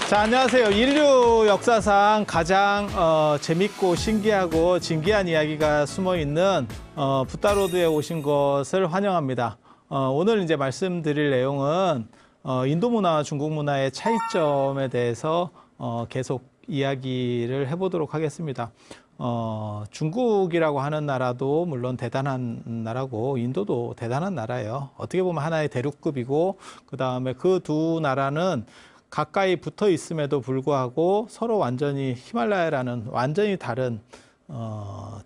자, 안녕하세요. 인류 역사상 가장 재밌고 신기하고 진귀한 이야기가 숨어 있는 붓다로드에 오신 것을 환영합니다. 오늘 이제 말씀드릴 내용은 인도 문화와 중국 문화의 차이점에 대해서 계속 이야기를 해보도록 하겠습니다. 중국이라고 하는 나라도 물론 대단한 나라고 인도도 대단한 나라예요. 어떻게 보면 하나의 대륙급이고 그다음에 그 두 나라는 가까이 붙어 있음에도 불구하고 서로 완전히 히말라야라는 완전히 다른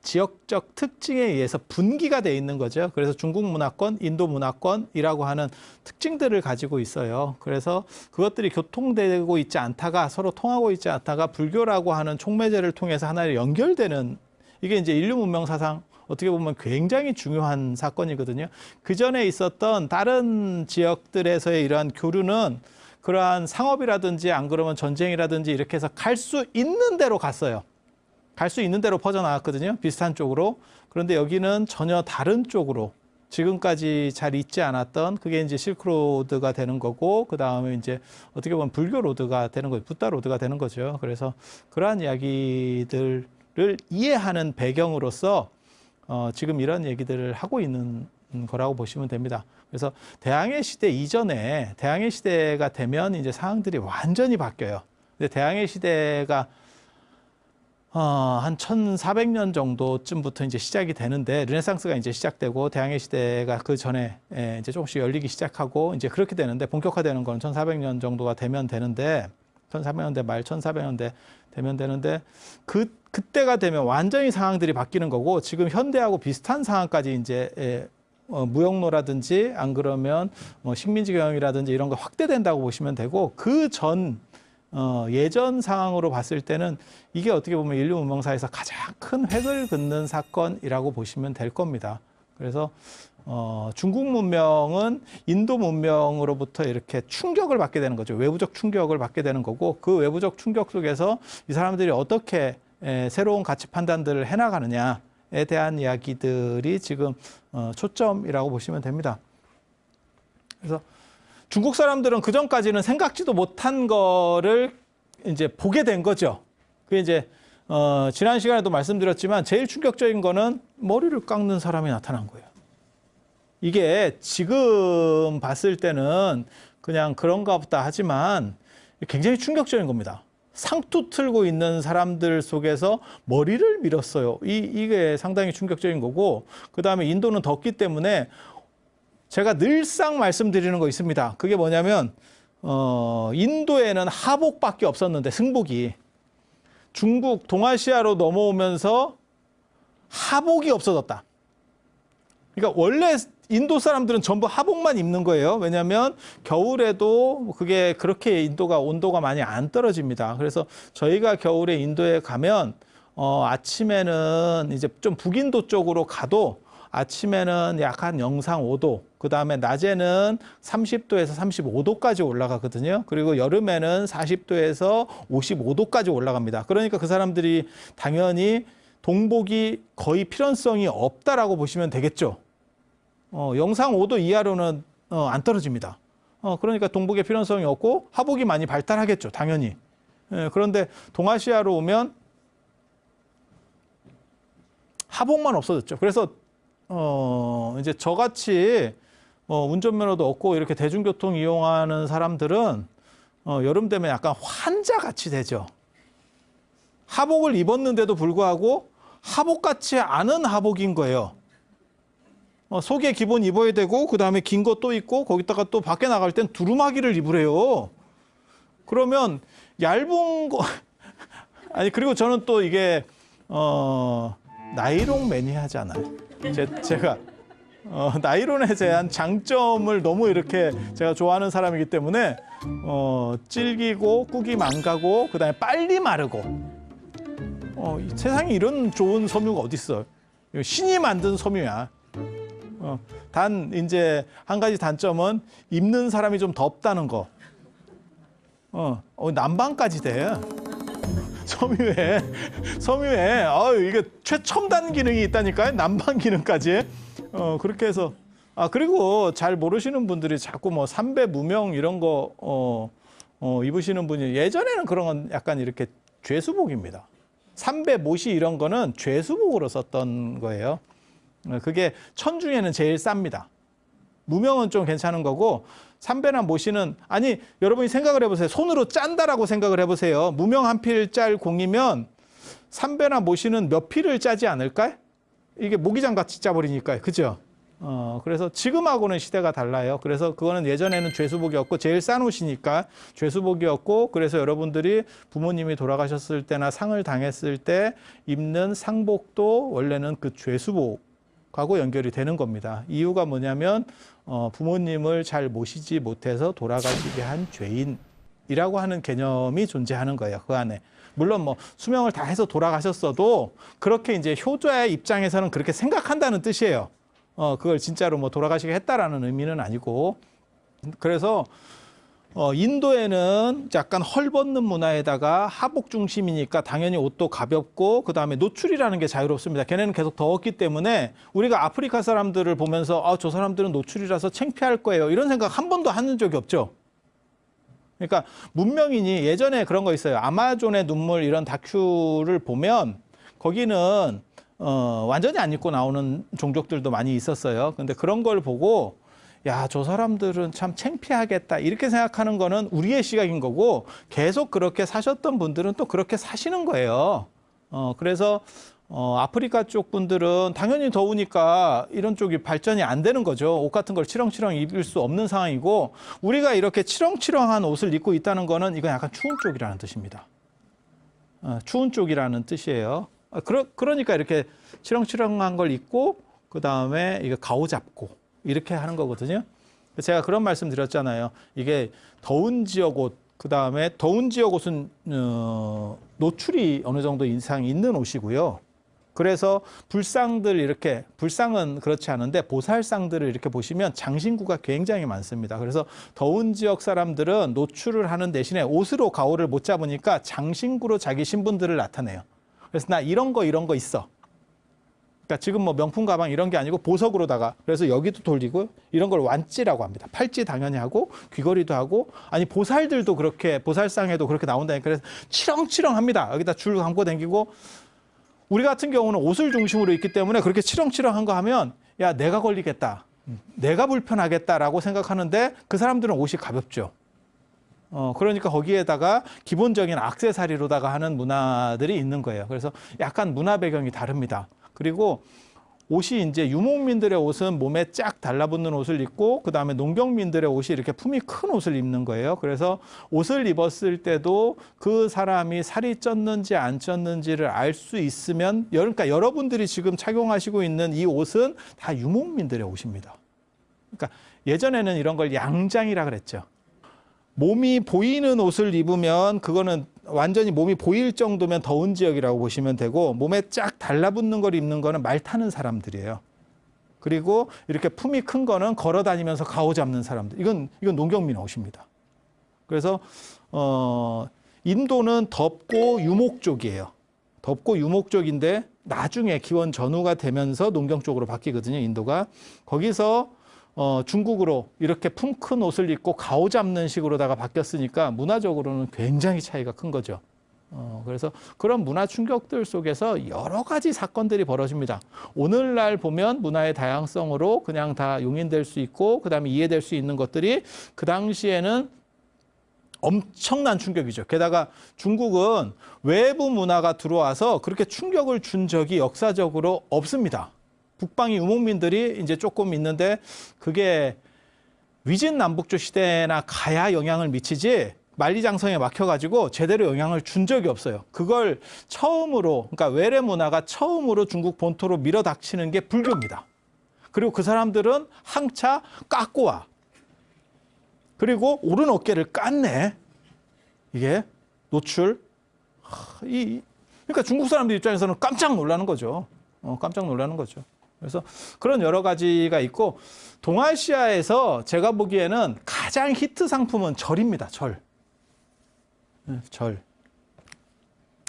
지역적 특징에 의해서 분기가 돼 있는 거죠. 그래서 중국 문화권, 인도 문화권이라고 하는 특징들을 가지고 있어요. 그래서 그것들이 교통되고 있지 않다가 서로 통하고 있지 않다가 불교라고 하는 촉매제를 통해서 하나의 연결되는 이게 이제 인류 문명 사상 어떻게 보면 굉장히 중요한 사건이거든요. 그 전에 있었던 다른 지역들에서의 이러한 교류는 그러한 상업이라든지 안 그러면 전쟁이라든지 이렇게 해서 갈 수 있는 대로 갔어요. 갈 수 있는 대로 퍼져나갔거든요. 비슷한 쪽으로. 그런데 여기는 전혀 다른 쪽으로 지금까지 잘 있지 않았던 그게 이제 실크로드가 되는 거고 그 다음에 이제 어떻게 보면 불교 로드가 되는 거죠. 붓다 로드가 되는 거죠. 그래서 그러한 이야기들을 이해하는 배경으로서 지금 이런 얘기들을 하고 있는 거라고 보시면 됩니다. 그래서 대항해 시대 이전에 대항해 시대가 되면 이제 상황들이 완전히 바뀌어요. 근데 대항해 시대가 한 1400년 정도쯤부터 이제 시작이 되는데 르네상스가 이제 시작되고 대항해 시대가 그 전에 이제 조금씩 열리기 시작하고 이제 그렇게 되는데 본격화되는 건 1400년 정도가 되면 되는데 1300년대 말 1400년대 되면 되는데 그때가 되면 완전히 상황들이 바뀌는 거고 지금 현대하고 비슷한 상황까지 이제 무역로라든지 안 그러면 식민지 경영이라든지 이런 거 확대된다고 보시면 되고 그 전 예전 상황으로 봤을 때는 이게 어떻게 보면 인류 문명사에서 가장 큰 획을 긋는 사건이라고 보시면 될 겁니다. 그래서 중국 문명은 인도 문명으로부터 이렇게 충격을 받게 되는 거죠. 외부적 충격을 받게 되는 거고 그 외부적 충격 속에서 이 사람들이 어떻게 새로운 가치 판단들을 해나가느냐에 대한 이야기들이 지금 초점이라고 보시면 됩니다. 그래서 중국 사람들은 그 전까지는 생각지도 못한 거를 이제 보게 된 거죠. 그게 이제 지난 시간에도 말씀드렸지만 제일 충격적인 거는 머리를 깎는 사람이 나타난 거예요. 이게 지금 봤을 때는 그냥 그런가 보다 하지만 굉장히 충격적인 겁니다. 상투 틀고 있는 사람들 속에서 머리를 밀었어요. 이게 상당히 충격적인 거고 그 다음에 인도는 덥기 때문에 제가 늘상 말씀드리는 거 있습니다. 그게 뭐냐면 인도에는 하복밖에 없었는데 승복이 중국 동아시아로 넘어오면서 하복이 없어졌다. 그러니까 원래 인도 사람들은 전부 하복만 입는 거예요. 왜냐하면 겨울에도 그게 그렇게 인도가 온도가 많이 안 떨어집니다. 그래서 저희가 겨울에 인도에 가면 아침에는 이제 좀 북인도 쪽으로 가도 아침에는 약 한 영상 5도, 그 다음에 낮에는 30도에서 35도까지 올라가거든요. 그리고 여름에는 40도에서 55도까지 올라갑니다. 그러니까 그 사람들이 당연히 동복이 거의 필연성이 없다라고 보시면 되겠죠. 영상 5도 이하로는 안 떨어집니다. 그러니까 동복의 필연성이 없고 하복이 많이 발달하겠죠, 당연히. 그런데 동아시아로 오면 하복만 없어졌죠. 그래서 이제 저같이 운전면허도 없고 이렇게 대중교통 이용하는 사람들은 여름 되면 약간 환자같이 되죠. 하복을 입었는데도 불구하고 하복같이 않은 하복인 거예요. 속에 기본 입어야 되고 그 다음에 긴 거 또 입고 거기다가 또 밖에 나갈 땐 두루마기를 입으래요. 그러면 얇은 거 아니 그리고 저는 또 이게 나이롱 매니아잖아요. 제가 나이론에 대한 장점을 너무 이렇게 제가 좋아하는 사람이기 때문에 질기고 꾹이 망가고 그다음에 빨리 마르고 세상에 이런 좋은 섬유가 어디 있어요? 신이 만든 섬유야. 단 이제 한 가지 단점은 입는 사람이 좀 덥다는 거. 난방까지 돼. 섬유에 이게 최첨단 기능이 있다니까요. 난방 기능까지. 그렇게 해서 그리고 잘 모르시는 분들이 자꾸 뭐 삼배 무명 이런 거 입으시는 분이 예전에는 그런 건 약간 이렇게 죄수복입니다. 삼배, 모시 이런 거는 죄수복으로 썼던 거예요. 그게 천 중에는 제일 쌉니다. 무명은 좀 괜찮은 거고 삼배나 모시는 아니 여러분이 생각을 해보세요. 손으로 짠다라고 생각을 해보세요. 무명 한 필 짤 공이면 삼배나 모시는 몇 필을 짜지 않을까요? 이게 모기장 같이 짜버리니까요. 그죠? 그래서 지금하고는 시대가 달라요. 그래서 그거는 예전에는 죄수복이었고 제일 싼 옷이니까 죄수복이었고 그래서 여러분들이 부모님이 돌아가셨을 때나 상을 당했을 때 입는 상복도 원래는 그 죄수복하고 연결이 되는 겁니다. 이유가 뭐냐면 부모님을 잘 모시지 못해서 돌아가시게 한 죄인이라고 하는 개념이 존재하는 거예요. 그 안에. 물론 뭐 수명을 다 해서 돌아가셨어도 그렇게 이제 효자의 입장에서는 그렇게 생각한다는 뜻이에요. 그걸 진짜로 뭐 돌아가시게 했다라는 의미는 아니고. 그래서 인도에는 약간 헐벗는 문화에다가 하복 중심이니까 당연히 옷도 가볍고 그다음에 노출이라는 게 자유롭습니다. 걔네는 계속 더웠기 때문에 우리가 아프리카 사람들을 보면서 저 사람들은 노출이라서 창피할 거예요. 이런 생각 한 번도 하는 적이 없죠. 그러니까 문명인이 예전에 그런 거 있어요. 아마존의 눈물 이런 다큐를 보면 거기는 완전히 안 입고 나오는 종족들도 많이 있었어요. 근데 그런 걸 보고 야, 저 사람들은 참 창피하겠다 이렇게 생각하는 거는 우리의 시각인 거고 계속 그렇게 사셨던 분들은 또 그렇게 사시는 거예요. 그래서 아프리카 쪽 분들은 당연히 더우니까 이런 쪽이 발전이 안 되는 거죠. 옷 같은 걸 치렁치렁 입을 수 없는 상황이고 우리가 이렇게 치렁치렁한 옷을 입고 있다는 거는 이건 약간 추운 쪽이라는 뜻입니다. 추운 쪽이라는 뜻이에요. 그러니까 이렇게 치렁치렁한 걸 입고 그다음에 이거 가오 잡고 이렇게 하는 거거든요. 제가 그런 말씀 드렸잖아요. 이게 더운 지역 옷, 그다음에 더운 지역 옷은 노출이 어느 정도 이상 있는 옷이고요. 그래서 불상들 이렇게, 불상은 그렇지 않은데 보살상들을 이렇게 보시면 장신구가 굉장히 많습니다. 그래서 더운 지역 사람들은 노출을 하는 대신에 옷으로 가오를 못 잡으니까 장신구로 자기 신분들을 나타내요. 그래서 나 이런 거 있어. 그러니까 지금 뭐 명품 가방 이런 게 아니고 보석으로다가 그래서 여기도 돌리고 이런 걸 완찌라고 합니다. 팔찌 당연히 하고 귀걸이도 하고 아니 보살들도 그렇게 보살상에도 그렇게 나온다니까 그래서 치렁치렁합니다. 여기다 줄 감고 다니고 우리 같은 경우는 옷을 중심으로 입기 때문에 그렇게 치렁치렁한 거 하면 야 내가 걸리겠다. 내가 불편하겠다라고 생각하는데 그 사람들은 옷이 가볍죠. 그러니까 거기에다가 기본적인 액세서리로다가 하는 문화들이 있는 거예요. 그래서 약간 문화 배경이 다릅니다. 그리고 옷이 이제 유목민들의 옷은 몸에 쫙 달라붙는 옷을 입고 그다음에 농경민들의 옷이 이렇게 품이 큰 옷을 입는 거예요. 그래서 옷을 입었을 때도 그 사람이 살이 쪘는지 안 쪘는지를 알 수 있으면 그러니까 여러분들이 지금 착용하시고 있는 이 옷은 다 유목민들의 옷입니다. 그러니까 예전에는 이런 걸 양장이라 그랬죠. 몸이 보이는 옷을 입으면 그거는 완전히 몸이 보일 정도면 더운 지역이라고 보시면 되고 몸에 쫙 달라붙는 걸 입는 거는 말 타는 사람들이에요. 그리고 이렇게 품이 큰 거는 걸어 다니면서 가오 잡는 사람들. 이건 농경민 옷입니다. 그래서 인도는 덥고 유목 쪽이에요. 덥고 유목 쪽인데 나중에 기원 전후가 되면서 농경 쪽으로 바뀌거든요. 인도가. 거기서 중국으로 이렇게 품 큰 옷을 입고 가오 잡는 식으로다가 바뀌었으니까 문화적으로는 굉장히 차이가 큰 거죠. 그래서 그런 문화 충격들 속에서 여러 가지 사건들이 벌어집니다. 오늘날 보면 문화의 다양성으로 그냥 다 용인될 수 있고 그다음에 이해될 수 있는 것들이 그 당시에는 엄청난 충격이죠. 게다가 중국은 외부 문화가 들어와서 그렇게 충격을 준 적이 역사적으로 없습니다. 북방이 유목민들이 이제 조금 있는데 그게 위진남북조 시대나 가야 영향을 미치지 만리장성에 막혀가지고 제대로 영향을 준 적이 없어요. 그걸 처음으로 그러니까 외래 문화가 처음으로 중국 본토로 밀어닥치는 게 불교입니다. 그리고 그 사람들은 항차 깎고 와. 그리고 오른 어깨를 깠네. 이게 노출. 그러니까 중국 사람들 입장에서는 깜짝 놀라는 거죠. 깜짝 놀라는 거죠. 그래서 그런 여러 가지가 있고 동아시아에서 제가 보기에는 가장 히트 상품은 절입니다. 절.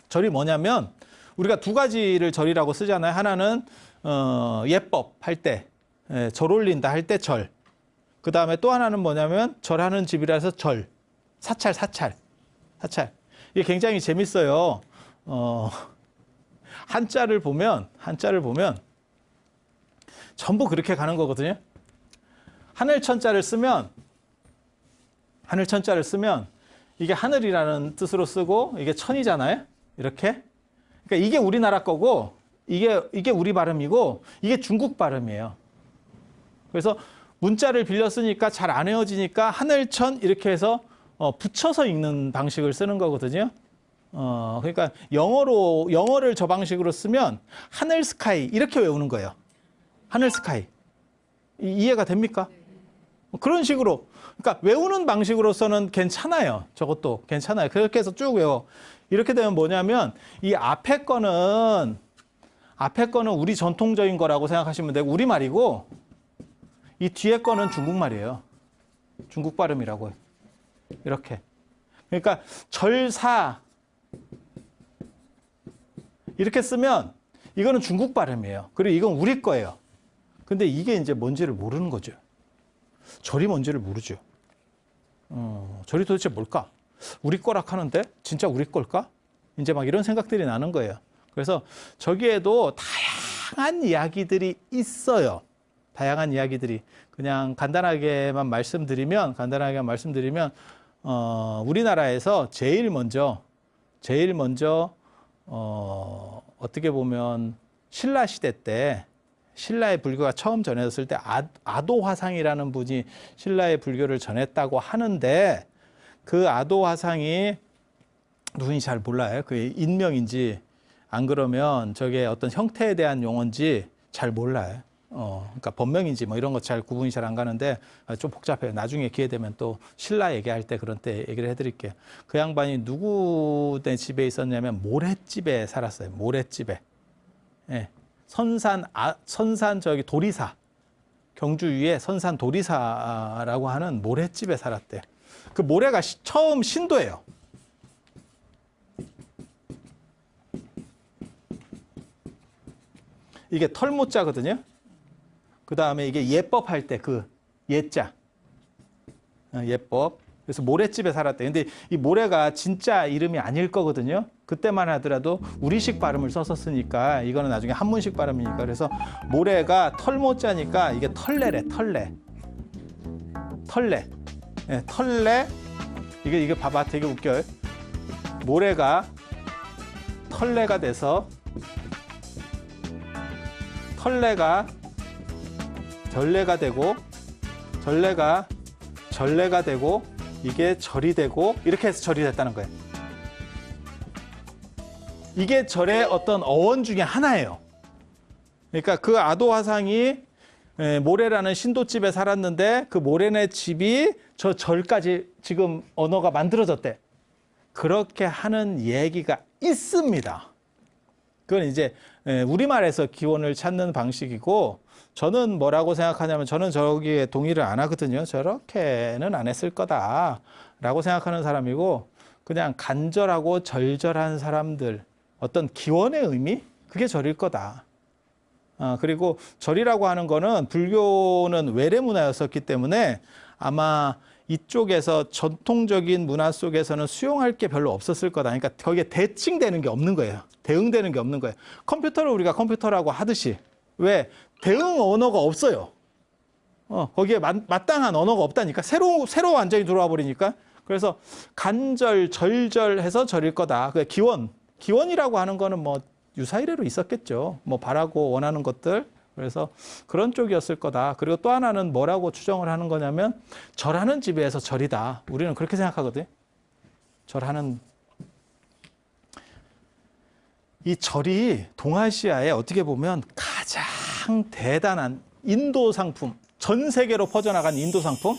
절이 뭐냐면 우리가 두 가지를 절이라고 쓰잖아요. 하나는 예법 할 때, 절 올린다 할 때 절. 그 다음에 또 하나는 뭐냐면 절하는 집이라서 절. 사찰. 이게 굉장히 재밌어요. 한자를 보면 전부 그렇게 가는 거거든요. 하늘천자를 쓰면 이게 하늘이라는 뜻으로 쓰고 이게 천이잖아요. 이렇게. 그러니까 이게 우리나라 거고 이게 우리 발음이고 이게 중국 발음이에요. 그래서 문자를 빌려 쓰니까 잘 안 외워지니까 하늘천 이렇게 해서 붙여서 읽는 방식을 쓰는 거거든요. 그러니까 영어를 저 방식으로 쓰면 하늘 스카이 이렇게 외우는 거예요. 하늘 스카이. 이해가 됩니까? 그런 식으로. 그러니까 외우는 방식으로서는 괜찮아요. 저것도 괜찮아요. 그렇게 해서 쭉 외워. 이렇게 되면 뭐냐면 이 앞에 거는 우리 전통적인 거라고 생각하시면 되고 우리말이고 이 뒤에 거는 중국말이에요. 중국 발음이라고. 이렇게. 그러니까 절사 이렇게 쓰면 이거는 중국 발음이에요. 그리고 이건 우리 거예요. 근데 이게 이제 뭔지를 모르는 거죠. 절이 뭔지를 모르죠. 절이 도대체 뭘까? 우리 거라 하는데 진짜 우리 걸까? 이제 막 이런 생각들이 나는 거예요. 그래서 저기에도 다양한 이야기들이 있어요. 다양한 이야기들이. 그냥 간단하게만 말씀드리면 우리나라에서 제일 먼저 어떻게 보면 신라 시대 때 신라의 불교가 처음 전해졌을 때 아도화상이라는 분이 신라의 불교를 전했다고 하는데 그 아도화상이 누군지 잘 몰라요. 그게 인명인지 안 그러면 저게 어떤 형태에 대한 용어인지 잘 몰라요. 그러니까 법명인지 뭐 이런 거 잘 구분이 잘 안 가는데 좀 복잡해요. 나중에 기회 되면 또 신라 얘기할 때 그런 때 얘기를 해드릴게요. 그 양반이 누구네 집에 있었냐면 모랫집에 살았어요. 모랫집에. 예. 선산 저기 도리사. 경주 위에 선산 도리사라고 하는 모랫집에 살았대요. 그 모래가 처음 신도예요. 이게 털모자거든요. 그 다음에 이게 예법 할 때 그 예자. 예법. 그래서 모래집에 살았대. 근데 이 모래가 진짜 이름이 아닐 거거든요. 그때만 하더라도 우리식 발음을 썼었으니까 이거는 나중에 한문식 발음이니까. 그래서 모래가 털모자니까 이게 털레래, 털레. 네, 털레. 이게 봐봐. 되게 웃겨요. 모래가 털레가 돼서 털레가 전래가 되고 전래가 전래가 되고 이게 절이 되고 이렇게 해서 절이 됐다는 거예요. 이게 절의 어떤 어원 중에 하나예요. 그러니까 그 아도화상이 모래라는 신도집에 살았는데 그 모래네 집이 저 절까지 지금 언어가 만들어졌대. 그렇게 하는 얘기가 있습니다. 그건 이제 우리말에서 기원을 찾는 방식이고 저는 뭐라고 생각하냐면 저는 저기에 동의를 안 하거든요. 저렇게는 안 했을 거다라고 생각하는 사람이고 그냥 간절하고 절절한 사람들 어떤 기원의 의미? 그게 절일 거다. 그리고 절이라고 하는 거는 불교는 외래 문화였었기 때문에 아마 이쪽에서 전통적인 문화 속에서는 수용할 게 별로 없었을 거다. 그러니까 거기에 대칭되는 게 없는 거예요. 대응되는 게 없는 거예요. 컴퓨터를 우리가 컴퓨터라고 하듯이 왜 대응 언어가 없어요. 거기에 마땅한 언어가 없다니까. 새로 완전히 들어와 버리니까. 그래서 간절, 절절해서 절일 거다. 그 기원이라고 하는 거는 뭐 유사이래로 있었겠죠. 뭐 바라고 원하는 것들. 그래서 그런 쪽이었을 거다. 그리고 또 하나는 뭐라고 추정을 하는 거냐면 절하는 집에서 절이다. 우리는 그렇게 생각하거든요. 절하는 이 절이 동아시아에 어떻게 보면 가장 대단한 인도 상품, 전 세계로 퍼져나간 인도 상품,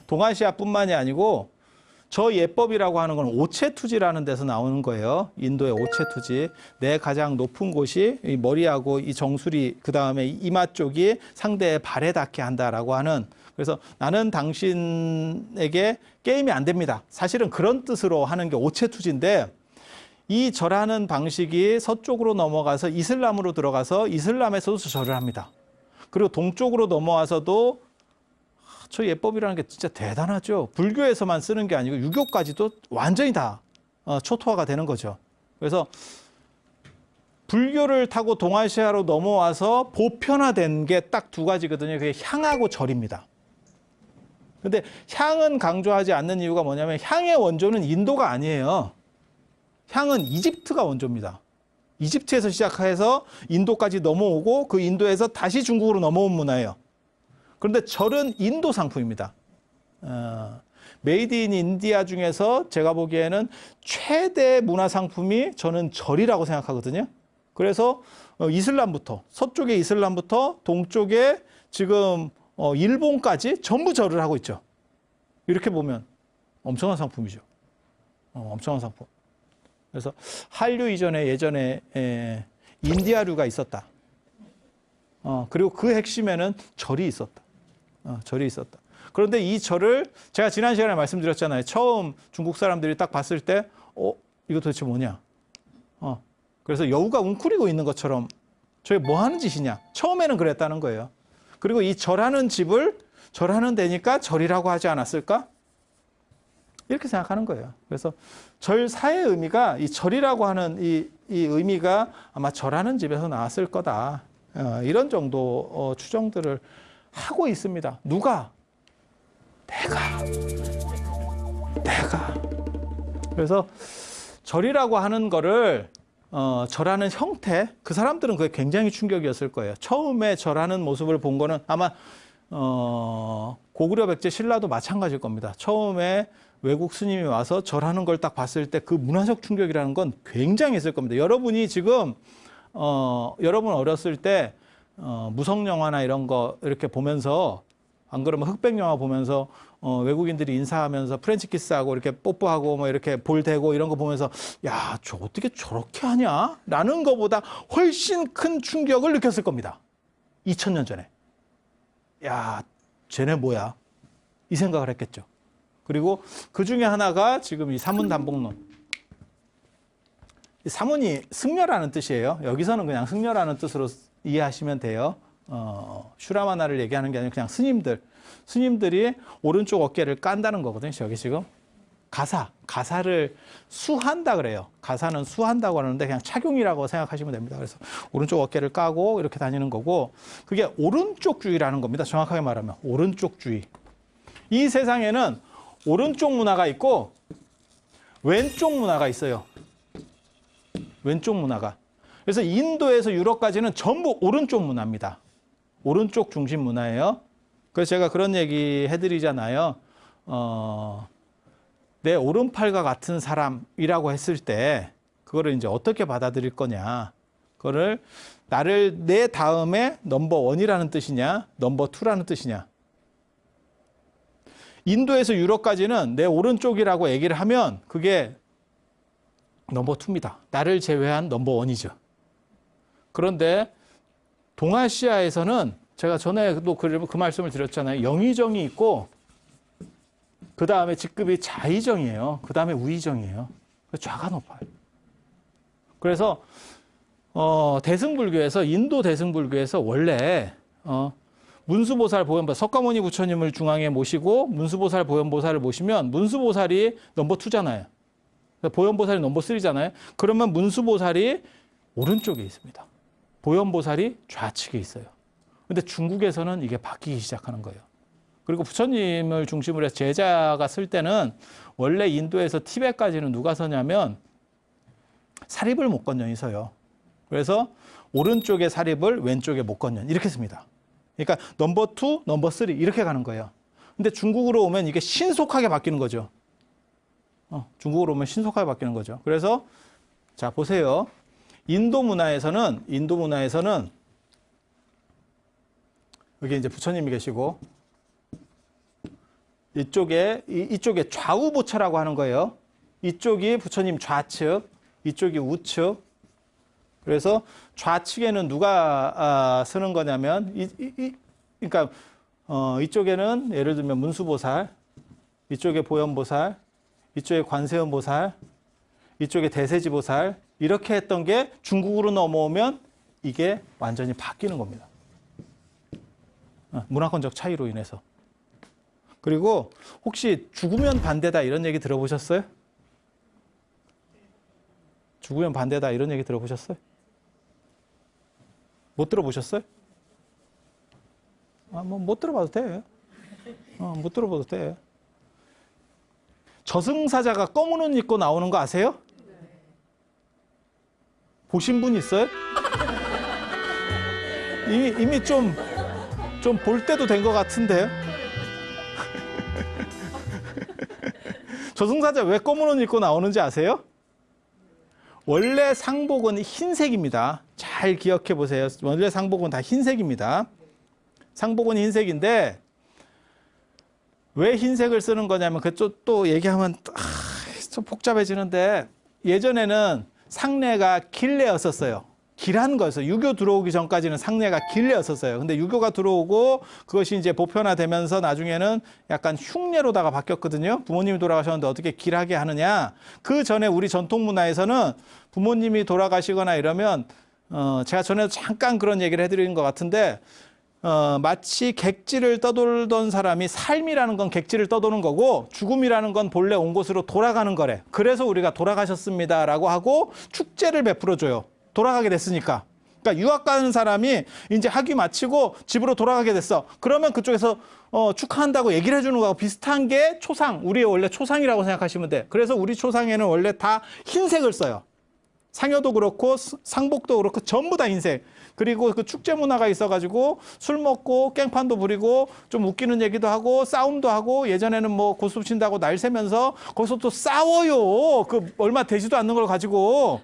동아시아뿐만이 아니고 저 예법이라고 하는 건 오체투지라는 데서 나오는 거예요. 인도의 오체투지. 내 가장 높은 곳이 이 머리하고 이 정수리 그다음에 이마 쪽이 상대의 발에 닿게 한다라고 하는. 그래서 나는 당신에게 게임이 안 됩니다. 사실은 그런 뜻으로 하는 게 오체투지인데 이 절하는 방식이 서쪽으로 넘어가서 이슬람으로 들어가서 이슬람에서도 절을 합니다. 그리고 동쪽으로 넘어와서도 저 예법이라는 게 진짜 대단하죠. 불교에서만 쓰는 게 아니고 유교까지도 완전히 다 초토화가 되는 거죠. 그래서 불교를 타고 동아시아로 넘어와서 보편화된 게 딱 두 가지거든요. 그게 향하고 절입니다. 근데 향은 강조하지 않는 이유가 뭐냐면 향의 원조는 인도가 아니에요. 향은 이집트가 원조입니다. 이집트에서 시작해서 인도까지 넘어오고 그 인도에서 다시 중국으로 넘어온 문화예요. 그런데 절은 인도 상품입니다. 메이드 인 인디아 중에서 제가 보기에는 최대 문화 상품이 저는 절이라고 생각하거든요. 그래서 이슬람부터 서쪽의 이슬람부터 동쪽에 지금 일본까지 전부 절을 하고 있죠. 이렇게 보면 엄청난 상품이죠. 엄청난 상품. 그래서 한류 이전에 예전에 인디아류가 있었다. 그리고 그 핵심에는 절이 있었다. 절이 있었다. 그런데 이 절을 제가 지난 시간에 말씀드렸잖아요. 처음 중국 사람들이 딱 봤을 때 이거 도대체 뭐냐. 그래서 여우가 웅크리고 있는 것처럼 저게 뭐 하는 짓이냐. 처음에는 그랬다는 거예요. 그리고 이 절하는 집을 절하는 데니까 절이라고 하지 않았을까? 이렇게 생각하는 거예요. 그래서 절사의 의미가 이 절이라고 하는 이 의미가 아마 절하는 집에서 나왔을 거다. 이런 정도 추정들을 하고 있습니다. 누가? 내가. 그래서 절이라고 하는 거를 절하는 형태, 그 사람들은 그게 굉장히 충격이었을 거예요. 처음에 절하는 모습을 본 거는 아마 고구려 백제 신라도 마찬가지일 겁니다. 처음에 외국 스님이 와서 절하는 걸 딱 봤을 때 그 문화적 충격이라는 건 굉장히 있을 겁니다. 여러분이 지금 여러분 어렸을 때 무성 영화나 이런 거 이렇게 보면서 안 그러면 흑백 영화 보면서 외국인들이 인사하면서 프렌치 키스하고 이렇게 뽀뽀하고 뭐 이렇게 볼 대고 이런 거 보면서 야, 저 어떻게 저렇게 하냐? 라는 거보다 훨씬 큰 충격을 느꼈을 겁니다. 2000년 전에. 야, 쟤네 뭐야? 이 생각을 했겠죠. 그리고 그 중에 하나가 지금 이 사문단복론. 이 사문이 승려라는 뜻이에요. 여기서는 그냥 승려라는 뜻으로 이해하시면 돼요. 슈라마나를 얘기하는 게 아니라 그냥 스님들이 오른쪽 어깨를 깐다는 거거든요. 여기 지금 가사를 수한다 그래요. 가사는 수한다고 하는데 그냥 착용이라고 생각하시면 됩니다. 그래서 오른쪽 어깨를 까고 이렇게 다니는 거고 그게 오른쪽주의라는 겁니다. 정확하게 말하면 오른쪽주의. 이 세상에는 오른쪽 문화가 있고 왼쪽 문화가 있어요. 왼쪽 문화가. 그래서 인도에서 유럽까지는 전부 오른쪽 문화입니다. 오른쪽 중심 문화예요. 그래서 제가 그런 얘기 해드리잖아요. 내 오른팔과 같은 사람이라고 했을 때 그거를 이제 어떻게 받아들일 거냐. 그거를 내 다음에 넘버 원이라는 뜻이냐, 넘버 투라는 뜻이냐. 인도에서 유럽까지는 내 오른쪽이라고 얘기를 하면 그게 넘버 투입니다. 나를 제외한 넘버 원이죠. 그런데 동아시아에서는 제가 전에도 그 말씀을 드렸잖아요. 영의정이 있고 그 다음에 직급이 자의정이에요. 그 다음에 우의정이에요. 좌가 높아요. 그래서 대승불교에서 인도 대승불교에서 원래 문수보살 보현보살 석가모니 부처님을 중앙에 모시고 문수보살 보현보살을 모시면 문수보살이 넘버 2잖아요. 보현보살이 넘버 3잖아요. 그러면 문수보살이 오른쪽에 있습니다. 보현보살이 좌측에 있어요. 근데 중국에서는 이게 바뀌기 시작하는 거예요. 그리고 부처님을 중심으로 해서 제자가 쓸 때는 원래 인도에서 티벳까지는 누가 서냐면 사립을 목건년이 서요. 그래서 오른쪽에 사립을 왼쪽에 목건년 이렇게 씁니다. 그러니까 넘버 2, 넘버 3 이렇게 가는 거예요. 근데 중국으로 오면 이게 신속하게 바뀌는 거죠. 중국으로 오면 신속하게 바뀌는 거죠. 그래서 자 보세요. 인도 문화에서는 여기 이제 부처님이 계시고 이쪽에 좌우보처라고 하는 거예요. 이쪽이 부처님 좌측, 이쪽이 우측. 그래서 좌측에는 누가 쓰는 거냐면 그러니까 이쪽에는 예를 들면 문수보살, 이쪽에 보현보살, 이쪽에 관세음보살, 이쪽에 대세지보살 이렇게 했던 게 중국으로 넘어오면 이게 완전히 바뀌는 겁니다. 문화권적 차이로 인해서. 그리고 혹시 죽으면 반대다 이런 얘기 들어보셨어요? 죽으면 반대다 이런 얘기 들어보셨어요? 못 들어보셨어요? 뭐 못 들어봐도 돼. 못 들어봐도 돼. 저승사자가 검은 옷 입고 나오는 거 아세요? 보신 분 있어요? 이미 좀 볼 때도 된 것 같은데요? 저승사자 왜 검은 옷 입고 나오는지 아세요? 원래 상복은 흰색입니다. 잘 기억해 보세요. 원래 상복은 다 흰색입니다. 상복은 흰색인데 왜 흰색을 쓰는 거냐면 그쪽 또 얘기하면 좀 복잡해지는데 예전에는 상례가 길례였었어요. 길한 거였어요. 유교 들어오기 전까지는 상례가 길례였었어요. 근데 유교가 들어오고 그것이 이제 보편화되면서 나중에는 약간 흉례로다가 바뀌었거든요. 부모님이 돌아가셨는데 어떻게 길하게 하느냐. 그 전에 우리 전통 문화에서는 부모님이 돌아가시거나 이러면 제가 전에도 잠깐 그런 얘기를 해드린 것 같은데 마치 객지를 떠돌던 사람이 삶이라는 건 객지를 떠도는 거고 죽음이라는 건 본래 온 곳으로 돌아가는 거래. 그래서 우리가 돌아가셨습니다라고 하고 축제를 베풀어줘요. 돌아가게 됐으니까. 그러니까 유학 가는 사람이 이제 학위 마치고 집으로 돌아가게 됐어. 그러면 그쪽에서 축하한다고 얘기를 해주는 거하고 비슷한 게 초상. 우리의 원래 초상이라고 생각하시면 돼. 그래서 우리 초상에는 원래 다 흰색을 써요. 상여도 그렇고 상복도 그렇고 전부 다 흰색. 그리고 그 축제 문화가 있어가지고 술 먹고 깽판도 부리고 좀 웃기는 얘기도 하고 싸움도 하고 예전에는 뭐 고수 친다고 날 새면서 거기서 또 싸워요. 그 얼마 되지도 않는 걸 가지고.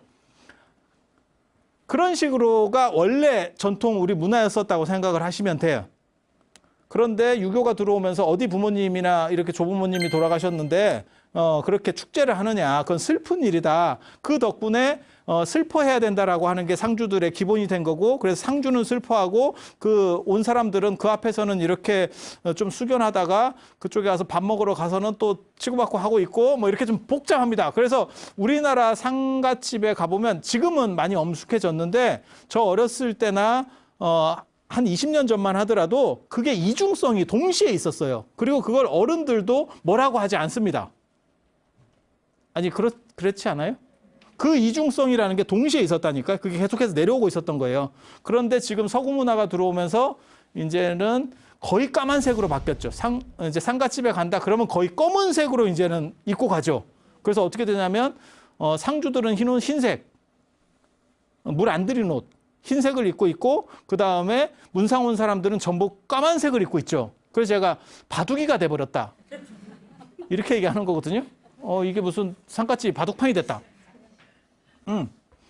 그런 식으로가 원래 전통 우리 문화였었다고 생각을 하시면 돼요. 그런데 유교가 들어오면서 어디 부모님이나 이렇게 조부모님이 돌아가셨는데 그렇게 축제를 하느냐. 그건 슬픈 일이다. 그 덕분에 슬퍼해야 된다라고 하는 게 상주들의 기본이 된 거고 그래서 상주는 슬퍼하고 그 온 사람들은 그 앞에서는 이렇게 좀 숙연하다가 그쪽에 가서 밥 먹으러 가서는 또 치고받고 하고 있고 뭐 이렇게 좀 복잡합니다. 그래서 우리나라 상갓집에 가보면 지금은 많이 엄숙해졌는데 저 어렸을 때나 한 20년 전만 하더라도 그게 이중성이 동시에 있었어요. 그리고 그걸 어른들도 뭐라고 하지 않습니다. 아니 그렇지 않아요? 그 이중성이라는 게 동시에 있었다니까. 그게 계속해서 내려오고 있었던 거예요. 그런데 지금 서구 문화가 들어오면서 이제는 거의 까만색으로 바뀌었죠. 이제 상가집에 간다 그러면 거의 검은색으로 이제는 입고 가죠. 그래서 어떻게 되냐면 상주들은 흰색, 물 안 들인 옷, 흰색을 입고 있고 그 다음에 문상 온 사람들은 전부 까만색을 입고 있죠. 그래서 제가 바둑이가 돼버렸다. 이렇게 얘기하는 거거든요. 이게 무슨 상갓집 바둑판이 됐다.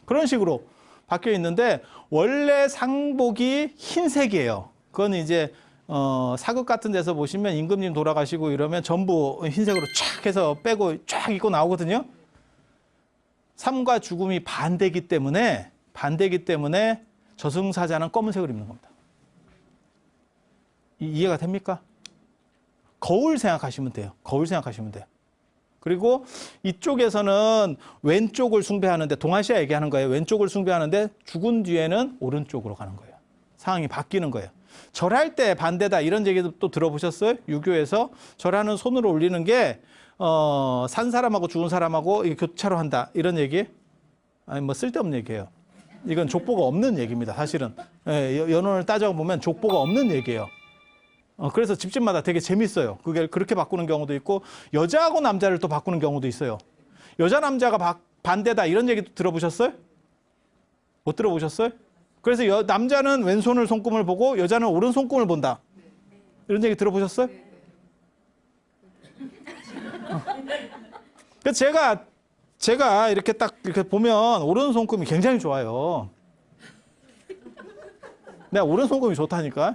그런 식으로 바뀌어 있는데 원래 상복이 흰색이에요. 그건 이제 사극 같은 데서 보시면 임금님 돌아가시고 이러면 전부 흰색으로 쫙 해서 빼고 쫙 입고 나오거든요. 삶과 죽음이 반대기 때문에 저승사자는 검은색을 입는 겁니다. 이해가 됩니까? 거울 생각하시면 돼요. 거울 생각하시면 돼요. 그리고 이쪽에서는 왼쪽을 숭배하는데 동아시아 얘기하는 거예요. 왼쪽을 숭배하는데 죽은 뒤에는 오른쪽으로 가는 거예요. 상황이 바뀌는 거예요. 절할 때 반대다 이런 얘기도 또 들어보셨어요? 유교에서 절하는 손으로 올리는 게 산 사람하고 죽은 사람하고 교차로 한다 이런 얘기? 아니 뭐 쓸데없는 얘기예요. 이건 족보가 없는 얘기입니다. 사실은 연원을 따져보면 족보가 없는 얘기예요. 그래서 집집마다 되게 재밌어요. 그게 그렇게 바꾸는 경우도 있고 여자하고 남자를 또 바꾸는 경우도 있어요. 여자 남자가 반대다 이런 얘기도 들어보셨어요? 못 들어보셨어요? 그래서 남자는 왼손을 손금을 보고 여자는 오른 손금을 본다. 이런 얘기 들어보셨어요? 그래서 제가 이렇게 딱 이렇게 보면 오른 손금이 굉장히 좋아요. 내가 오른 손금이 좋다니까.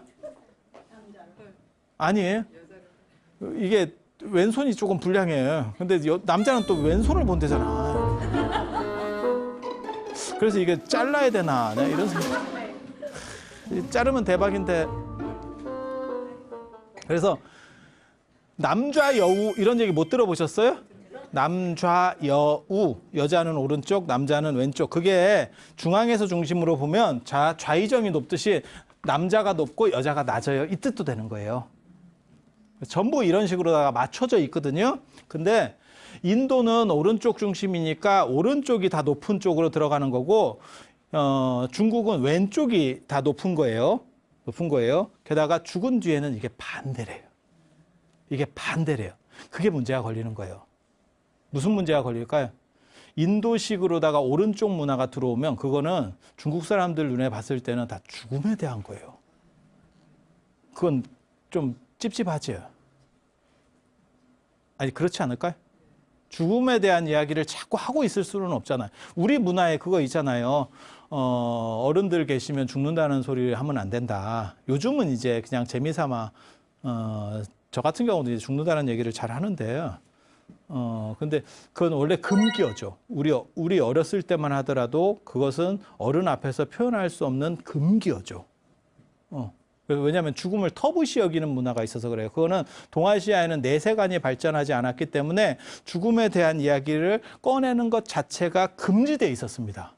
아니에요. 이게 왼손이 조금 불량해요. 근데 남자는 또 왼손을 본대잖아. 그래서 이게 잘라야 되나 이런 생각. 자르면 대박인데. 그래서 남좌여우 이런 얘기 못 들어보셨어요? 남좌여우, 여자는 오른쪽, 남자는 왼쪽. 그게 중앙에서 중심으로 보면 좌의점이 높듯이 남자가 높고 여자가 낮아요. 이 뜻도 되는 거예요. 전부 이런 식으로다가 맞춰져 있거든요. 근데 인도는 오른쪽 중심이니까 오른쪽이 다 높은 쪽으로 들어가는 거고, 중국은 왼쪽이 다 높은 거예요. 높은 거예요. 게다가 죽은 뒤에는 이게 반대래요. 이게 반대래요. 그게 문제가 걸리는 거예요. 무슨 문제가 걸릴까요? 인도식으로다가 오른쪽 문화가 들어오면 그거는 중국 사람들 눈에 봤을 때는 다 죽음에 대한 거예요. 그건 좀 찝찝하지요. 아니, 그렇지 않을까요? 죽음에 대한 이야기를 자꾸 하고 있을 수는 없잖아요. 우리 문화에 그거 있잖아요. 어른들 계시면 죽는다는 소리를 하면 안 된다. 요즘은 이제 그냥 재미삼아, 저 같은 경우도 이제 죽는다는 얘기를 잘 하는데요. 근데 그건 원래 금기어죠. 우리 어렸을 때만 하더라도 그것은 어른 앞에서 표현할 수 없는 금기어죠. 왜냐하면 죽음을 터부시 여기는 문화가 있어서 그래요. 그거는 동아시아에는 내세관이 발전하지 않았기 때문에 죽음에 대한 이야기를 꺼내는 것 자체가 금지되어 있었습니다.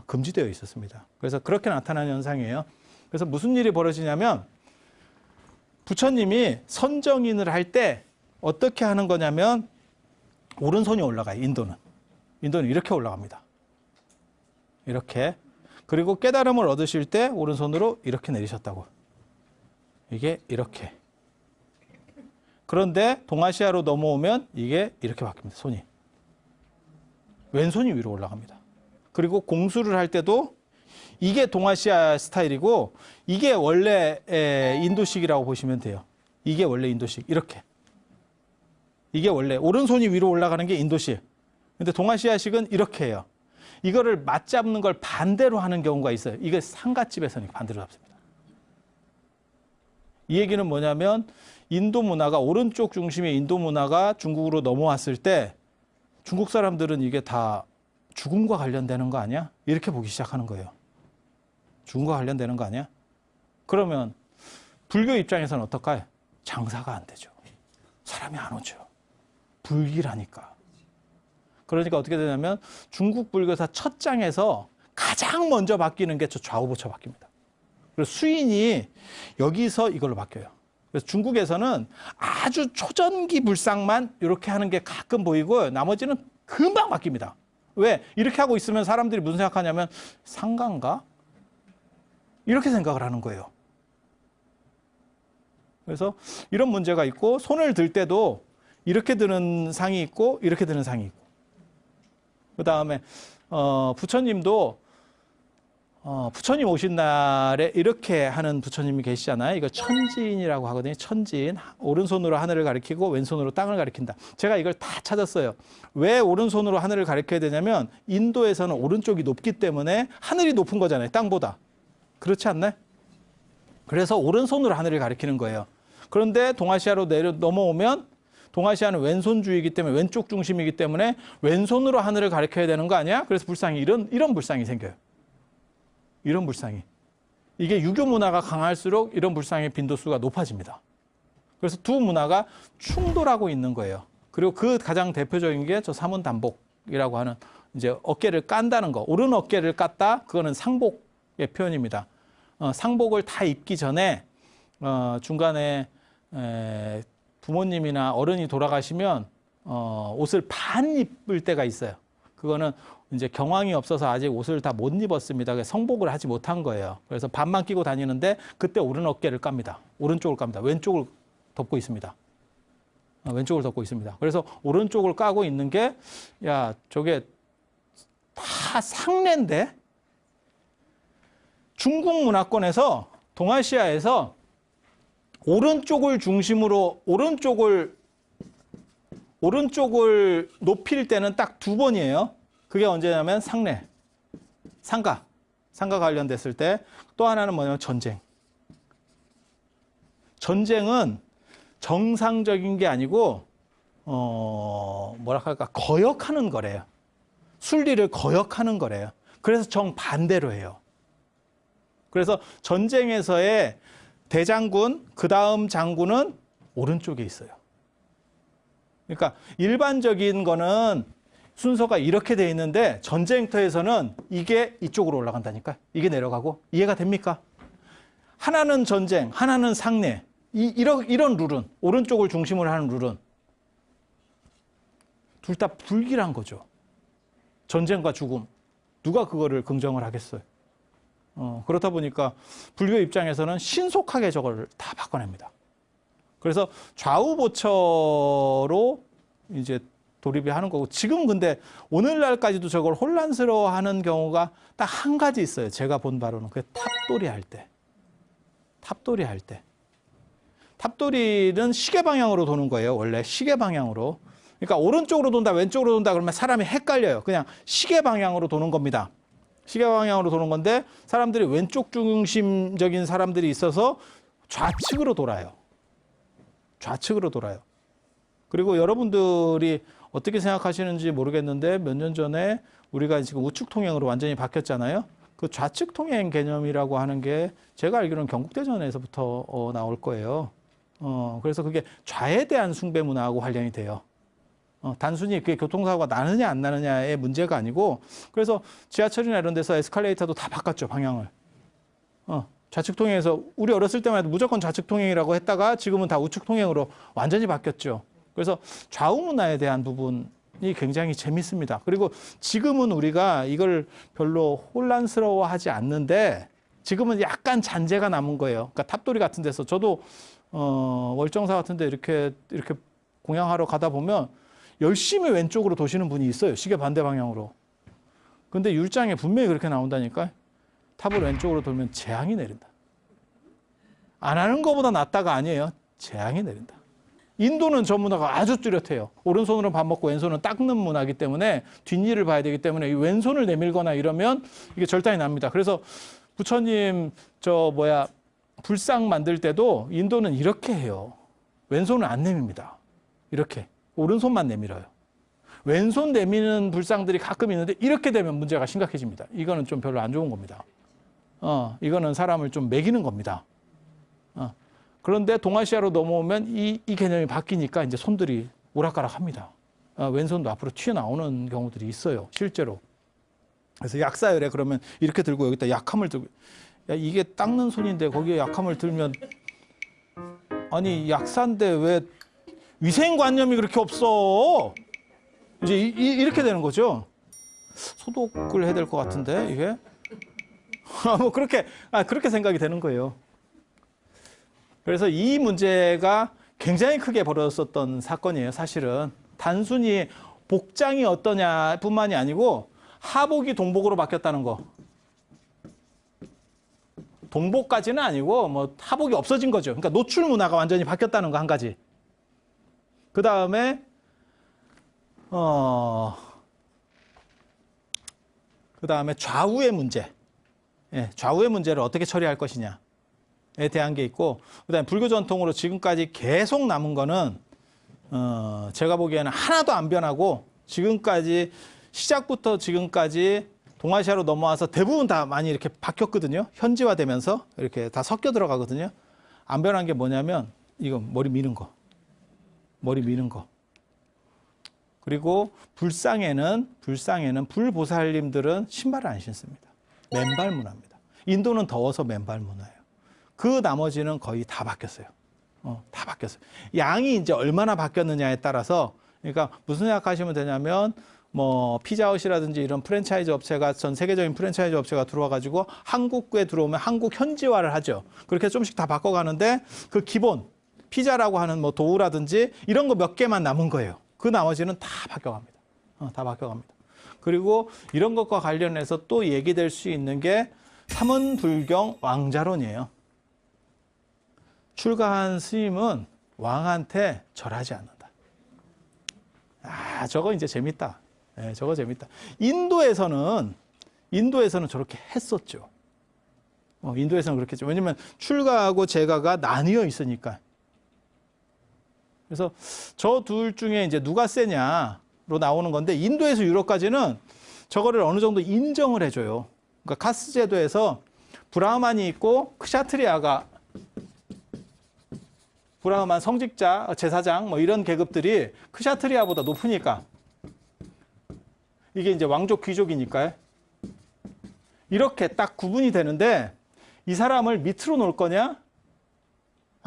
금지되어 있었습니다. 그래서 그렇게 나타나는 현상이에요. 그래서 무슨 일이 벌어지냐면 부처님이 선정인을 할 때 어떻게 하는 거냐면 오른손이 올라가요. 인도는 이렇게 올라갑니다. 이렇게. 그리고 깨달음을 얻으실 때 오른손으로 이렇게 내리셨다고. 이게 이렇게. 그런데 동아시아로 넘어오면 이게 이렇게 바뀝니다. 손이. 왼손이 위로 올라갑니다. 그리고 공수를 할 때도 이게 동아시아 스타일이고 이게 원래 인도식이라고 보시면 돼요. 이게 원래 인도식. 이렇게. 이게 원래 오른손이 위로 올라가는 게 인도식. 근데 동아시아식은 이렇게 해요. 이거를 맞잡는 걸 반대로 하는 경우가 있어요. 이게 상갓집에서는 반대로 잡습니다. 이 얘기는 뭐냐면 인도 문화가 오른쪽 중심의 인도 문화가 중국으로 넘어왔을 때 중국 사람들은 이게 다 죽음과 관련되는 거 아니야? 이렇게 보기 시작하는 거예요. 죽음과 관련되는 거 아니야? 그러면 불교 입장에서는 어떨까요? 장사가 안 되죠. 사람이 안 오죠. 불기라니까. 그러니까 어떻게 되냐면 중국 불교사 첫 장에서 가장 먼저 바뀌는 게 저 좌우보처 바뀝니다. 그래서 수인이 여기서 이걸로 바뀌어요. 그래서 중국에서는 아주 초전기 불상만 이렇게 하는 게 가끔 보이고 나머지는 금방 바뀝니다. 왜? 이렇게 하고 있으면 사람들이 무슨 생각하냐면 상가인가? 이렇게 생각을 하는 거예요. 그래서 이런 문제가 있고 손을 들 때도 이렇게 드는 상이 있고 이렇게 드는 상이 있고 그 다음에 부처님도 부처님 오신 날에 이렇게 하는 부처님이 계시잖아요. 이거 천지인이라고 하거든요. 천지인. 오른손으로 하늘을 가리키고 왼손으로 땅을 가리킨다. 제가 이걸 다 찾았어요. 왜 오른손으로 하늘을 가리켜야 되냐면 인도에서는 오른쪽이 높기 때문에 하늘이 높은 거잖아요. 땅보다. 그렇지 않나요? 그래서 오른손으로 하늘을 가리키는 거예요. 그런데 동아시아로 넘어오면 동아시아는 왼손주의이기 때문에 왼쪽 중심이기 때문에 왼손으로 하늘을 가리켜야 되는 거 아니야? 그래서 불상이 이런 불상이 생겨요. 이런 불상이. 이게 유교 문화가 강할수록 이런 불상의 빈도수가 높아집니다. 그래서 두 문화가 충돌하고 있는 거예요. 그리고 그 가장 대표적인 게 저 사문단복이라고 하는 이제 어깨를 깐다는 거. 오른 어깨를 깠다. 그거는 상복의 표현입니다. 상복을 다 입기 전에 중간에 부모님이나 어른이 돌아가시면 옷을 반 입을 때가 있어요. 그거는 이제 경황이 없어서 아직 옷을 다 못 입었습니다. 그래서 성복을 하지 못한 거예요. 그래서 반만 끼고 다니는데 그때 오른 어깨를 깝니다. 오른쪽을 깝니다. 왼쪽을 덮고 있습니다. 왼쪽을 덮고 있습니다. 그래서 오른쪽을 까고 있는 게 야, 저게 다 상례인데 중국 문화권에서 동아시아에서 오른쪽을 중심으로 오른쪽을 높일 때는 딱 두 번이에요. 그게 언제냐면 상례, 상가 관련됐을 때. 또 하나는 뭐냐면 전쟁. 전쟁은 정상적인 게 아니고 뭐랄까 거역하는 거래요. 순리를 거역하는 거래요. 그래서 정반대로 해요. 그래서 전쟁에서의 대장군, 그 다음 장군은 오른쪽에 있어요. 그러니까 일반적인 거는 순서가 이렇게 돼 있는데 전쟁터에서는 이게 이쪽으로 올라간다니까. 이게 내려가고. 이해가 됩니까? 하나는 전쟁, 하나는 상례. 이런 룰은, 오른쪽을 중심으로 하는 룰은 둘 다 불길한 거죠. 전쟁과 죽음. 누가 그거를 긍정을 하겠어요? 그렇다 보니까 불교 입장에서는 신속하게 저걸 다 바꿔냅니다. 그래서 좌우보처로 이제 돌입이 하는 거고, 지금 근데 오늘날까지도 저걸 혼란스러워하는 경우가 딱 한 가지 있어요. 제가 본 바로는. 그게 탑돌이 할 때. 탑돌이 할 때. 탑돌이는 시계 방향으로 도는 거예요. 원래 시계 방향으로. 그러니까 오른쪽으로 돈다, 왼쪽으로 돈다 그러면 사람이 헷갈려요. 그냥 시계 방향으로 도는 겁니다. 시계 방향으로 도는 건데 사람들이 왼쪽 중심적인 사람들이 있어서 좌측으로 돌아요. 좌측으로 돌아요. 그리고 여러분들이 어떻게 생각하시는지 모르겠는데 몇 년 전에 우리가 지금 우측 통행으로 완전히 바뀌었잖아요. 그 좌측 통행 개념이라고 하는 게 제가 알기로는 경국대전에서부터 나올 거예요. 그래서 그게 좌에 대한 숭배 문화하고 관련이 돼요. 단순히 그게 교통사고가 나느냐 안 나느냐의 문제가 아니고, 그래서 지하철이나 이런 데서 에스컬레이터도 다 바꿨죠, 방향을. 좌측 통행에서 우리 어렸을 때만 해도 무조건 좌측 통행이라고 했다가 지금은 다 우측 통행으로 완전히 바뀌었죠. 그래서 좌우 문화에 대한 부분이 굉장히 재밌습니다. 그리고 지금은 우리가 이걸 별로 혼란스러워하지 않는데 지금은 약간 잔재가 남은 거예요. 그러니까 탑돌이 같은 데서 저도 월정사 같은 데 이렇게 공양하러 가다 보면 열심히 왼쪽으로 도시는 분이 있어요. 시계 반대 방향으로. 근데 율장에 분명히 그렇게 나온다니까. 탑을 왼쪽으로 돌면 재앙이 내린다. 안 하는 것보다 낫다가 아니에요. 재앙이 내린다. 인도는 저 문화가 아주 뚜렷해요. 오른손으로 밥 먹고 왼손은 닦는 문화이기 때문에 뒷일을 봐야 되기 때문에 이 왼손을 내밀거나 이러면 이게 절단이 납니다. 그래서 부처님 불상 만들 때도 인도는 이렇게 해요. 왼손을 안 내밉니다. 이렇게. 오른손만 내밀어요. 왼손 내미는 불상들이 가끔 있는데 이렇게 되면 문제가 심각해집니다. 이거는 좀 별로 안 좋은 겁니다. 이거는 사람을 좀 매기는 겁니다. 그런데 동아시아로 넘어오면 이 개념이 바뀌니까 이제 손들이 오락가락합니다. 왼손도 앞으로 튀어나오는 경우들이 있어요. 실제로. 그래서 약사열에 그러면 이렇게 들고 여기다 약함을 들고, 야, 이게 닦는 손인데 거기에 약함을 들면, 아니 약사인데 왜 위생관념이 그렇게 없어? 이제 이렇게 되는 거죠. 소독을 해야 될 것 같은데 이게 뭐 그렇게 생각이 되는 거예요. 그래서 이 문제가 굉장히 크게 벌어졌었던 사건이에요. 사실은 단순히 복장이 어떠냐뿐만이 아니고 하복이 동복으로 바뀌었다는 거. 동복까지는 아니고 뭐 하복이 없어진 거죠. 그러니까 노출 문화가 완전히 바뀌었다는 거 한 가지. 그 다음에 좌우의 문제. 좌우의 문제를 어떻게 처리할 것이냐에 대한 게 있고, 그다음에 불교 전통으로 지금까지 계속 남은 거는 제가 보기에는 하나도 안 변하고 지금까지 시작부터 지금까지 동아시아로 넘어와서 대부분 다 많이 이렇게 바뀌었거든요. 현지화되면서 이렇게 다 섞여 들어가거든요. 안 변한 게 뭐냐면 이건 머리 미는 거. 그리고 불상에는 불보살님들은 신발을 안 신습니다. 맨발 문화입니다. 인도는 더워서 맨발 문화예요. 그 나머지는 거의 다 바뀌었어요. 다 바뀌었어요. 양이 이제 얼마나 바뀌었느냐에 따라서, 그러니까 무슨 생각하시면 되냐면 뭐 피자헛이라든지 이런 프랜차이즈 업체가, 전 세계적인 프랜차이즈 업체가 들어와가지고 한국에 들어오면 한국 현지화를 하죠. 그렇게 조금씩 다 바꿔가는데 그 기본 피자라고 하는 뭐 도우라든지 이런 거 몇 개만 남은 거예요. 그 나머지는 다 바뀌어갑니다. 다 바뀌어갑니다. 그리고 이런 것과 관련해서 또 얘기될 수 있는 게 삼은불경 왕자론이에요. 출가한 스님은 왕한테 절하지 않는다. 저거 이제 재밌다. 저거 재밌다. 인도에서는 저렇게 했었죠. 인도에서는 그렇게 했죠. 왜냐면 출가하고 재가가 나뉘어 있으니까. 그래서 저 둘 중에 이제 누가 세냐로 나오는 건데, 인도에서 유럽까지는 저거를 어느 정도 인정을 해줘요. 그러니까 카스 제도에서 브라흐만이 있고 크샤트리아가, 브라흐만 성직자, 제사장 뭐 이런 계급들이 크샤트리아보다 높으니까, 이게 이제 왕족 귀족이니까요. 이렇게 딱 구분이 되는데 이 사람을 밑으로 놓을 거냐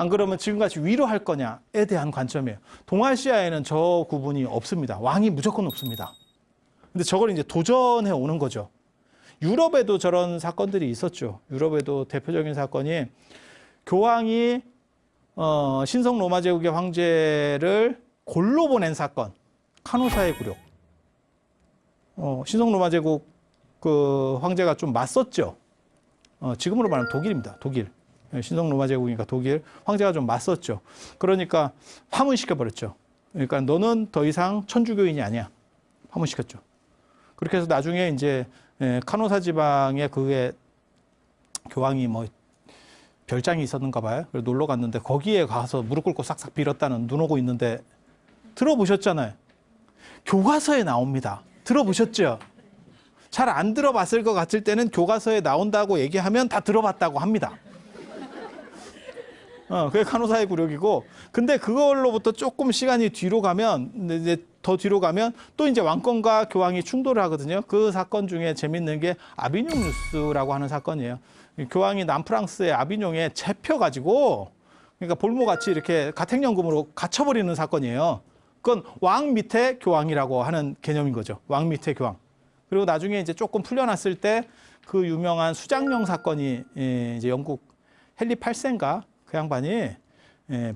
안 그러면 지금같이 위로할 거냐에 대한 관점이에요. 동아시아에는 저 구분이 없습니다. 왕이 무조건 없습니다. 근데 저걸 이제 도전해 오는 거죠. 유럽에도 저런 사건들이 있었죠. 유럽에도 대표적인 사건이 교황이 신성 로마 제국의 황제를 골로 보낸 사건. 카노사의 굴욕. 신성 로마 제국 그 황제가 좀 맞섰죠. 지금으로 말하면 독일입니다. 독일. 신성 로마 제국이니까 독일. 황제가 좀 맞섰죠. 그러니까 파문시켜버렸죠. 그러니까 너는 더 이상 천주교인이 아니야. 파문시켰죠. 그렇게 해서 나중에 이제 카노사 지방에 그게 교황이 뭐 별장이 있었는가 봐요. 그래서 놀러 갔는데 거기에 가서 무릎 꿇고 싹싹 빌었다는 눈 오고 있는데 들어보셨잖아요. 교과서에 나옵니다. 들어보셨죠? 잘 안 들어봤을 것 같을 때는 교과서에 나온다고 얘기하면 다 들어봤다고 합니다. 그게 카노사의 굴욕이고, 근데 그걸로부터 조금 시간이 뒤로 가면, 이제 더 뒤로 가면 또 이제 왕권과 교황이 충돌을 하거든요. 그 사건 중에 재밌는 게 아비뇽 뉴스라고 하는 사건이에요. 교황이 남프랑스의 아비뇽에 잡혀가지고, 그러니까 볼모같이 이렇게 가택연금으로 갇혀버리는 사건이에요. 그건 왕 밑에 교황이라고 하는 개념인 거죠. 왕 밑에 교황. 그리고 나중에 이제 조금 풀려났을 때 그 유명한 수장령 사건이 이제 영국 헨리 8세인가 그 양반이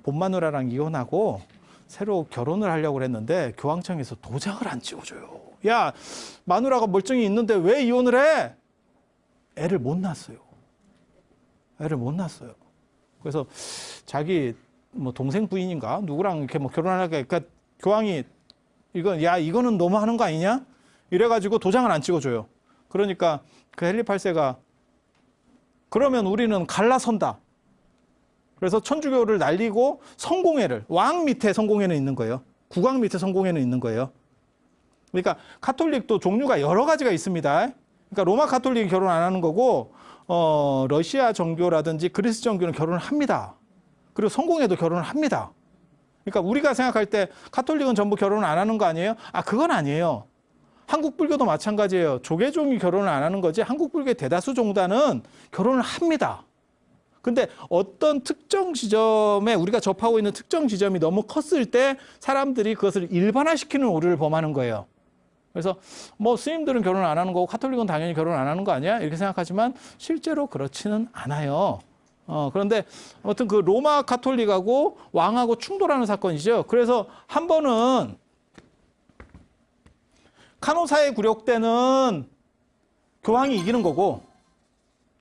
본마누라랑 이혼하고 새로 결혼을 하려고 했는데 교황청에서 도장을 안 찍어줘요. 야, 마누라가 멀쩡히 있는데 왜 이혼을 해? 애를 못 낳았어요. 애를 못 낳았어요. 그래서 자기 뭐 동생 부인인가 누구랑 이렇게 뭐 결혼하려고 그러니까 교황이 이거는 너무 하는 거 아니냐? 이래가지고 도장을 안 찍어줘요. 그러니까 그 헨리 8세가 그러면 우리는 갈라선다. 그래서 천주교를 날리고 성공회를 왕 밑에 성공회는 있는 거예요. 국왕 밑에 성공회는 있는 거예요. 그러니까 카톨릭도 종류가 여러 가지가 있습니다. 그러니까 로마 카톨릭이 결혼 안 하는 거고 러시아 정교라든지 그리스 정교는 결혼을 합니다. 그리고 성공회도 결혼을 합니다. 그러니까 우리가 생각할 때 카톨릭은 전부 결혼을 안 하는 거 아니에요? 그건 아니에요. 한국 불교도 마찬가지예요. 조계종이 결혼을 안 하는 거지 한국 불교의 대다수 종단은 결혼을 합니다. 근데 어떤 특정 지점에 우리가 접하고 있는 특정 지점이 너무 컸을 때 사람들이 그것을 일반화시키는 오류를 범하는 거예요. 그래서 뭐 스님들은 결혼 안 하는 거고 카톨릭은 당연히 결혼 안 하는 거 아니야? 이렇게 생각하지만 실제로 그렇지는 않아요. 그런데 아무튼 그 로마 카톨릭하고 왕하고 충돌하는 사건이죠. 그래서 한 번은 카노사의 굴욕 때는 교황이 이기는 거고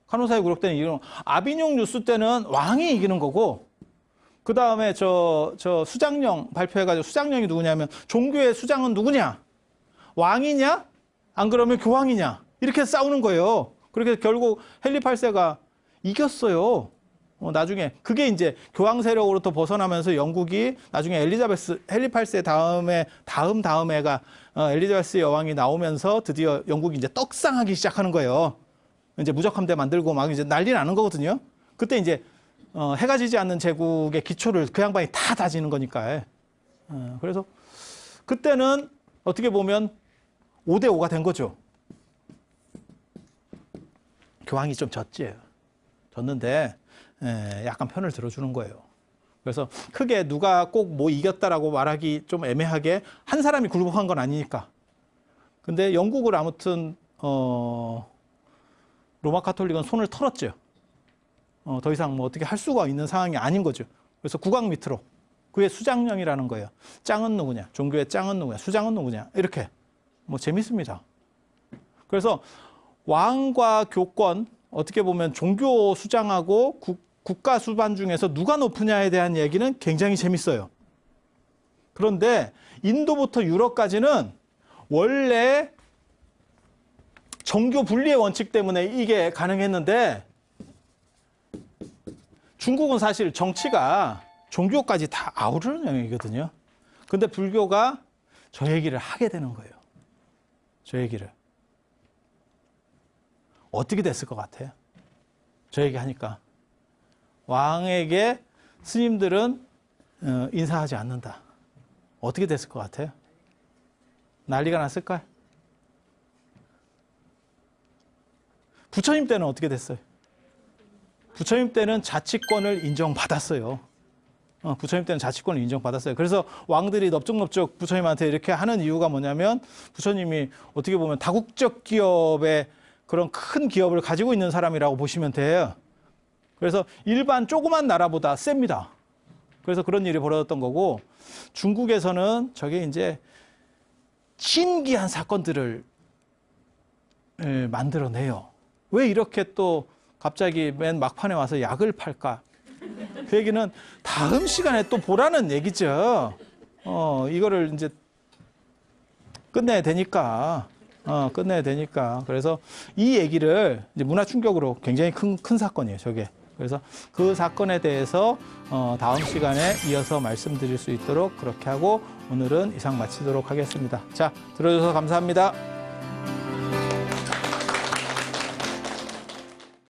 카노사의 굴욕 때는 이기는 거고 아비뇽 뉴스 때는 왕이 이기는 거고 그 다음에 저 수장령 발표해가지고 수장령이 누구냐면 종교의 수장은 누구냐? 왕이냐? 안 그러면 교황이냐? 이렇게 싸우는 거예요. 그렇게 결국 헨리 8세가 이겼어요. 나중에 그게 이제 교황 세력으로부터 벗어나면서 영국이 나중에 헨리 8세 다음 해가 엘리자베스 여왕이 나오면서 드디어 영국이 이제 떡상하기 시작하는 거예요. 이제 무적함대 만들고 막 이제 난리 나는 거거든요. 그때 이제 해가 지지 않는 제국의 기초를 그 양반이 다 다지는 거니까. 그래서 그때는 어떻게 보면 5대 5가 된 거죠. 교황이 좀 졌는데 약간 편을 들어주는 거예요. 그래서 크게 누가 꼭 뭐 이겼다라고 말하기 좀 애매하게 한 사람이 굴복한 건 아니니까. 근데 영국을 아무튼 로마 카톨릭은 손을 털었죠. 더 이상 뭐 어떻게 할 수가 있는 상황이 아닌 거죠. 그래서 국왕 밑으로 그게 수장령이라는 거예요. 짱은 누구냐? 종교의 짱은 누구냐? 수장은 누구냐? 이렇게 뭐 재밌습니다. 그래서 왕과 교권 어떻게 보면 종교 수장하고 국가 수반 중에서 누가 높으냐에 대한 얘기는 굉장히 재밌어요. 그런데 인도부터 유럽까지는 원래 정교 분리의 원칙 때문에 이게 가능했는데 중국은 사실 정치가 종교까지 다 아우르는 영역이거든요. 근데 불교가 저 얘기를 하게 되는 거예요. 저 얘기를. 어떻게 됐을 것 같아요? 저 얘기 하니까. 왕에게 스님들은 인사하지 않는다. 어떻게 됐을 것 같아요? 난리가 났을까요? 부처님 때는 어떻게 됐어요? 부처님 때는 자치권을 인정받았어요. 부처님 때는 자치권을 인정받았어요. 그래서 왕들이 넙죽넙죽 부처님한테 이렇게 하는 이유가 뭐냐면 부처님이 어떻게 보면 다국적 기업의 그런 큰 기업을 가지고 있는 사람이라고 보시면 돼요. 그래서 일반 조그만 나라보다 셉니다. 그래서 그런 일이 벌어졌던 거고, 중국에서는 저게 이제 신기한 사건들을 만들어내요. 왜 이렇게 또 갑자기 맨 막판에 와서 약을 팔까? 그 얘기는 다음 시간에 또 보라는 얘기죠. 이거를 이제 끝내야 되니까. 끝내야 되니까. 그래서 이 얘기를 이제 문화 충격으로 굉장히 큰 사건이에요, 저게. 그래서 그 사건에 대해서 다음 시간에 이어서 말씀드릴 수 있도록 그렇게 하고 오늘은 이상 마치도록 하겠습니다. 자, 들어줘서 감사합니다.